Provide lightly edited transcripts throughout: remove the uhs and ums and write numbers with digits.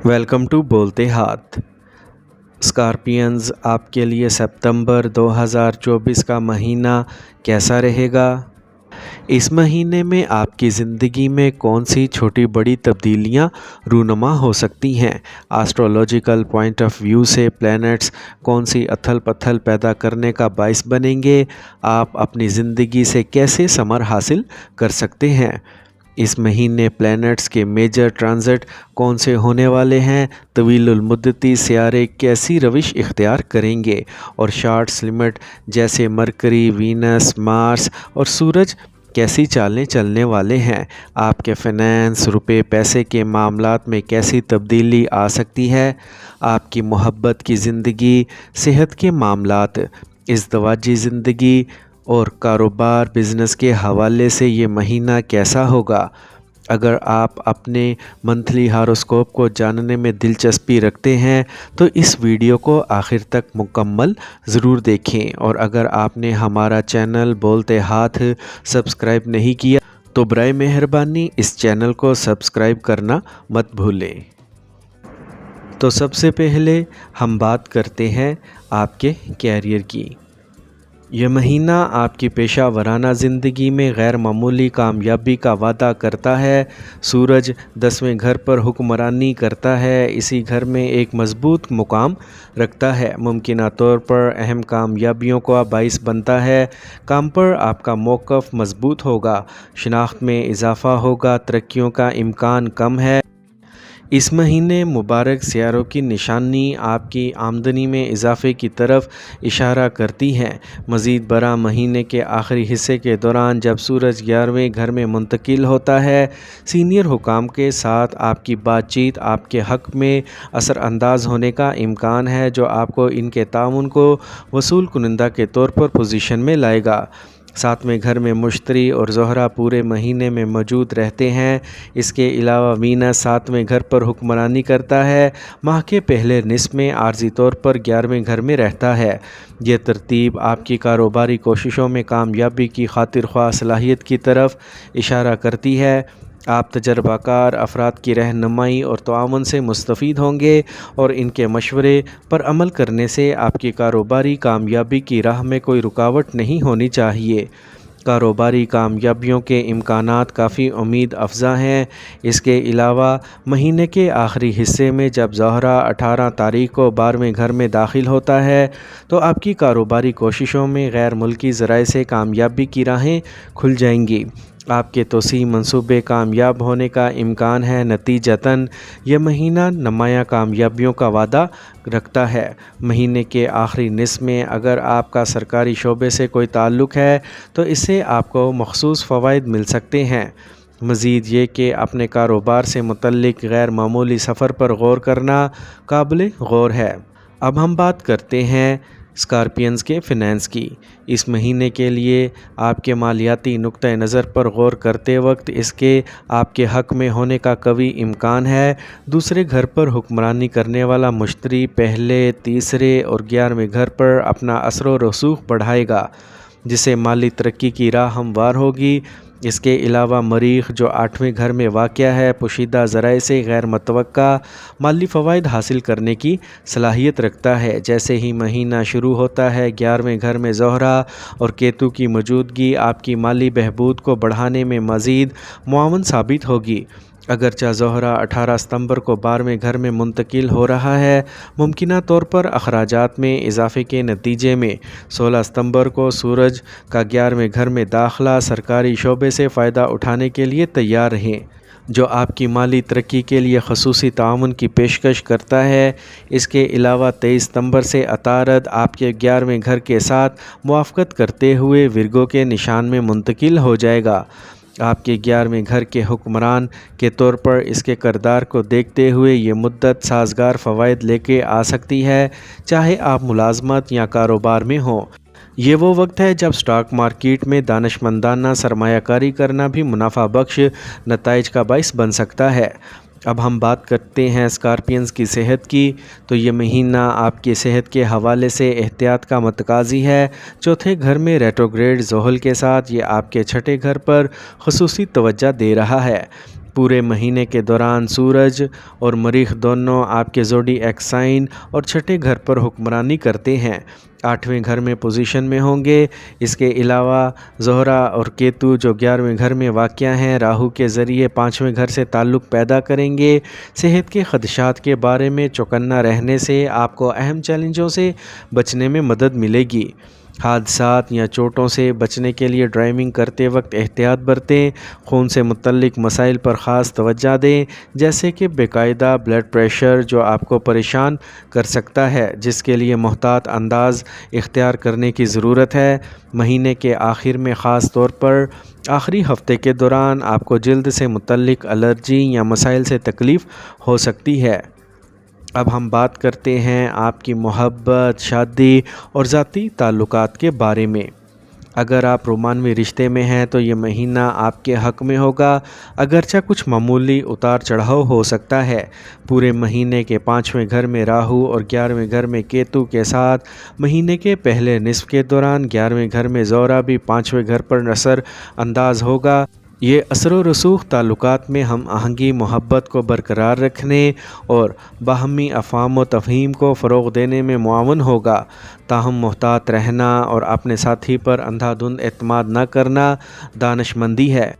Welcome to बोलते हाथ। Scorpions, आपके लिए सितंबर 2024 का महीना कैसा रहेगा? इस महीने में आपकी ज़िंदगी में कौन सी छोटी बड़ी तब्दीलियां रूनुमा हो सकती हैं? एस्ट्रोलॉजिकल पॉइंट ऑफ व्यू से प्लैनेट्स कौन सी अथल पथल पैदा करने का बाइस बनेंगे? आप अपनी ज़िंदगी से कैसे समर हासिल कर सकते हैं? इस महीने प्लैनेट्स के मेजर ट्रांजिट कौन से होने वाले हैं? तवीलुल मुद्दती सियारे कैसी रविश इख्तियार करेंगे? और शॉर्ट्स लिमिट जैसे मरकरी, वीनस, मार्स और सूरज कैसी चालें चलने वाले हैं? आपके फाइनेंस, रुपए पैसे के मामलात में कैसी तब्दीली आ सकती है? आपकी मोहब्बत की ज़िंदगी, सेहत के मामलात, इज़्दवाजी ज़िंदगी और कारोबार बिज़नेस के हवाले से ये महीना कैसा होगा? अगर आप अपने मंथली हॉरोस्कोप को जानने में दिलचस्पी रखते हैं तो इस वीडियो को आखिर तक मुकम्मल ज़रूर देखें। और अगर आपने हमारा चैनल बोलते हाथ सब्सक्राइब नहीं किया तो बराए मेहरबानी इस चैनल को सब्सक्राइब करना मत भूलें। तो सबसे पहले हम बात करते हैं आपके कैरियर की। यह महीना आपकी पेशा वराना ज़िंदगी में गैर मामूली कामयाबी का वादा करता है। सूरज 10वें घर पर हुक्मरानी करता है, इसी घर में एक मजबूत मुकाम रखता है। मुमकिन तौर पर अहम कामयाबियों का बाइस बनता है। काम पर आपका मौक़िफ़ मजबूत होगा, शनाख्त में इजाफ़ा होगा, तरक्कियों का इम्कान कम है। इस महीने मुबारक सियारों की निशानी आपकी आमदनी में इजाफे की तरफ इशारा करती हैं। मज़ीद बरा महीने के आखिरी हिस्से के दौरान जब सूरज 11वें घर में मुंतकिल होता है, सीनियर हुकाम के साथ आपकी बातचीत आपके हक़ में असरअंदाज होने का इम्कान है, जो आपको इनके ताउन को वसूल कुनिंदा के तौर पर पोजीशन में लाएगा। 7वें घर में मुश्तरी और ज़ोहरा पूरे महीने में मौजूद रहते हैं। इसके अलावा वीनस 7वें घर पर हुक्मरानी करता है। माह के पहले निस्फ़ में आर्जी तौर पर 11वें घर में रहता है। यह तरतीब आपकी कारोबारी कोशिशों में कामयाबी की खातिर ख्वाह सलाहियत की तरफ इशारा करती है। आप तजर्बाकार अफराद की रहनुमाई और ताउन से मुस्तफ़ीद होंगे और इनके मशवरे पर अमल करने से आपकी कारोबारी कामयाबी की राह में कोई रुकावट नहीं होनी चाहिए। कारोबारी कामयाबियों के इम्कानात काफ़ी उम्मीद अफजा हैं। इसके अलावा महीने के आखिरी हिस्से में जब ज़ोहरा 18 तारीख को 12वें घर में दाखिल होता है तो आपकी कारोबारी कोशिशों में गैर मुल्की ज़राए से कामयाबी की राहें खुल जाएंगी। आपके तोसी मंसूबे कामयाब होने का इम्कान है। नतीजतन यह महीना नुमायाँ कामयाबियों का वादा रखता है। महीने के आखिरी निस्फ़ में अगर आपका सरकारी शोबे से कोई ताल्लुक़ है तो इससे आपको मख़सूस फ़वाइद मिल सकते हैं। मज़ीद ये कि अपने कारोबार से मुतल्लिक़ गैर मामूली सफ़र पर गौर करना काबिल गौर है। अब हम बात करते हैं स्कॉर्पियंस के फ़िनेंस की। इस महीने के लिए आपके मालियाती नुक्ते नज़र पर गौर करते वक्त इसके आपके हक़ में होने का कवी इम्कान है। दूसरे घर पर हुक्मरानी करने वाला मुश्तरी पहले, तीसरे और 11वें घर पर अपना असर व रसूख बढ़ाएगा, जिससे माली तरक्की की राह हमवार होगी। इसके अलावा मरीख़ जो 8वें घर में वाक़या है, पोशीदा ज़राए से गैर मुतवक्का माली फ़वाइद हासिल करने की सलाहियत रखता है। जैसे ही महीना शुरू होता है, 11वें घर में ज़ोहरा और केतु की मौजूदगी आपकी माली बहबूद को बढ़ाने में मज़ीद मुआवन साबित होगी। अगरचा ज़ोहरा 18 सितंबर को 12वें घर में मुंतकिल हो रहा है, मुमकिन तौर पर अखराजात में इजाफ़े के नतीजे में 16 सितंबर को सूरज का 11वें घर में दाखिला सरकारी शोबे से फ़ायदा उठाने के लिए तैयार रहें, जो आपकी माली तरक्की के लिए खसूसी ताउन की पेशकश करता है। इसके अलावा 23 सितंबर से अतारद आपके 11वें घर के साथ मुआफ़क़त करते हुए विरगो के निशान में मुंतकिल हो जाएगा। आपके 11वें घर के हुक्मरान के तौर पर इसके किरदार को देखते हुए ये मुद्दत साजगार फ़वाइद लेके आ सकती है, चाहे आप मुलाजमत या कारोबार में हों। ये वो वक्त है जब स्टॉक मार्केट में दानिशमंदाना सरमायाकारी करना भी मुनाफा बख्श नताइज का बाइस बन सकता है। अब हम बात करते हैं स्कॉर्पियंस की सेहत की। तो ये महीना आपकी सेहत के हवाले से एहतियात का मतकाज़ी है। चौथे घर में रेट्रोग्रेड ज़ोहल के साथ ये आपके छठे घर पर ख़ुसूसी तवज्जो दे रहा है। پورے مہینے کے دوران سورج اور مریخ دونوں آپ کے زوڈی سائن اور چھٹے گھر پر حکمرانی کرتے ہیں، 8ویں گھر میں پوزیشن میں ہوں گے۔ اس کے علاوہ زہرہ اور کیتو جو 11ویں گھر میں واقع ہیں، راہو کے ذریعے 5ویں گھر سے تعلق پیدا کریں گے۔ صحت کے خدشات کے بارے میں چوکنا رہنے سے آپ کو اہم چیلنجوں سے بچنے میں مدد ملے گی۔ حادثات یا چوٹوں سے بچنے کے لیے ڈرائیونگ کرتے وقت احتیاط برتیں۔ خون سے متعلق مسائل پر خاص توجہ دیں، جیسے کہ باقاعدہ بلڈ پریشر جو آپ کو پریشان کر سکتا ہے، جس کے لیے محتاط انداز اختیار کرنے کی ضرورت ہے۔ مہینے کے آخر میں خاص طور پر آخری ہفتے کے دوران آپ کو جلد سے متعلق الرجی یا مسائل سے تکلیف ہو سکتی ہے۔ اب ہم بات کرتے ہیں آپ کی محبت، شادی اور ذاتی تعلقات کے بارے میں۔ اگر آپ رومانوی رشتے میں ہیں تو یہ مہینہ آپ کے حق میں ہوگا، اگرچہ کچھ معمولی اتار چڑھاؤ ہو سکتا ہے۔ پورے مہینے کے 5ویں گھر میں راہو اور 11ویں گھر میں کیتو کے ساتھ مہینے کے پہلے نصف کے دوران 11ویں گھر میں زہرہ بھی 5ویں گھر پر اثر انداز ہوگا۔ یہ اثر و رسوخ تعلقات میں ہم آہنگی، محبت کو برقرار رکھنے اور باہمی افہام و تفہیم کو فروغ دینے میں معاون ہوگا۔ تاہم محتاط رہنا اور اپنے ساتھی پر اندھا دھند اعتماد نہ کرنا دانش مندی ہے۔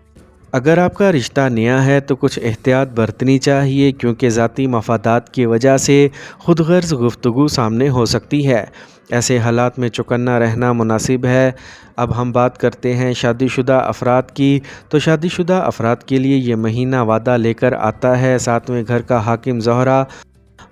اگر آپ کا رشتہ نیا ہے تو کچھ احتیاط برتنی چاہیے، کیونکہ ذاتی مفادات کی وجہ سے خود غرض گفتگو سامنے ہو سکتی ہے۔ ایسے حالات میں چوکنا رہنا مناسب ہے۔ اب ہم بات کرتے ہیں شادی شدہ افراد کی، تو شادی شدہ افراد کے لیے یہ مہینہ وعدہ لے کر آتا ہے۔ 7ویں گھر کا حاکم زہرہ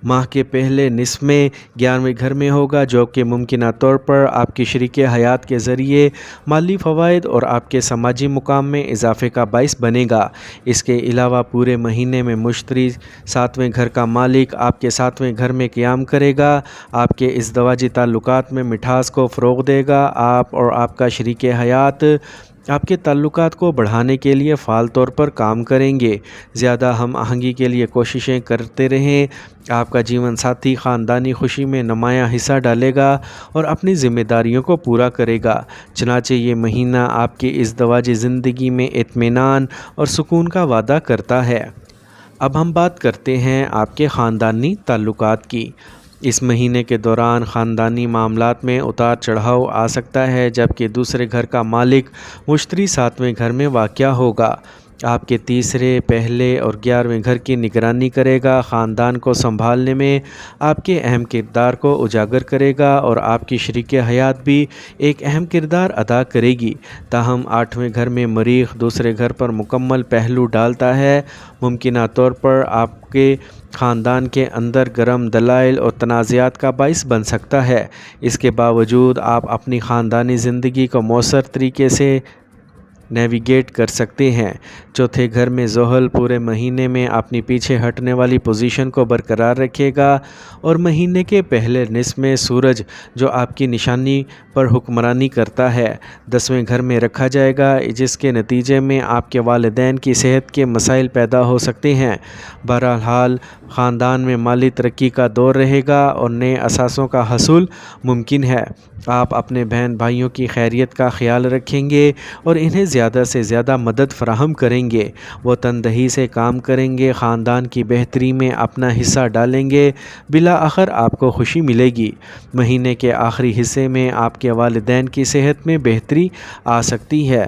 ماہ کے پہلے نصف میں 11ویں گھر میں ہوگا، جو کہ ممکنہ طور پر آپ کی شریک حیات کے ذریعے مالی فوائد اور آپ کے سماجی مقام میں اضافے کا باعث بنے گا۔ اس کے علاوہ پورے مہینے میں مشتری 7ویں گھر کا مالک آپ کے 7ویں گھر میں قیام کرے گا، آپ کے ازدواجی تعلقات میں مٹھاس کو فروغ دے گا۔ آپ اور آپ کا شریک حیات آپ کے تعلقات کو بڑھانے کے لیے فعال طور پر کام کریں گے۔ زیادہ ہم آہنگی کے لیے کوششیں کرتے رہیں۔ آپ کا جیون ساتھی خاندانی خوشی میں نمایاں حصہ ڈالے گا اور اپنی ذمہ داریوں کو پورا کرے گا۔ چنانچہ یہ مہینہ آپ کی ازدواجی زندگی میں اطمینان اور سکون کا وعدہ کرتا ہے۔ اب ہم بات کرتے ہیں آپ کے خاندانی تعلقات کی۔ اس مہینے کے دوران خاندانی معاملات میں اتار چڑھاؤ آ سکتا ہے، جبکہ دوسرے گھر کا مالک مشتری 7ویں گھر میں واقع ہوگا۔ آپ کے تیسرے، پہلے اور 11ویں گھر کی نگرانی کرے گا، خاندان کو سنبھالنے میں آپ کے اہم کردار کو اجاگر کرے گا اور آپ کی شریک حیات بھی ایک اہم کردار ادا کرے گی۔ تاہم 8ویں گھر میں مریخ دوسرے گھر پر مکمل پہلو ڈالتا ہے، ممکنہ طور پر آپ کے خاندان کے اندر گرم دلائل اور تنازعات کا باعث بن سکتا ہے۔ اس کے باوجود آپ اپنی خاندانی زندگی کو مؤثر طریقے سے نیویگیٹ کر سکتے ہیں۔ چوتھے گھر میں زحل پورے مہینے میں اپنی پیچھے ہٹنے والی پوزیشن کو برقرار رکھے گا اور مہینے کے پہلے نصف میں سورج جو آپ کی نشانی پر حکمرانی کرتا ہے 10ویں گھر میں رکھا جائے گا، جس کے نتیجے میں آپ کے والدین کی صحت کے مسائل پیدا ہو سکتے ہیں۔ بہرحال خاندان میں مالی ترقی کا دور رہے گا اور نئے اثاثوں کا حصول ممکن ہے۔ آپ اپنے بہن بھائیوں کی خیریت کا خیال رکھیں گے اور انہیں زیادہ سے زیادہ مدد فراہم کریں گے۔ وہ تندہی سے کام کریں گے، خاندان کی بہتری میں اپنا حصہ ڈالیں گے، بالآخر آپ کو خوشی ملے گی۔ مہینے کے آخری حصے میں آپ کے والدین کی صحت میں بہتری آ سکتی ہے۔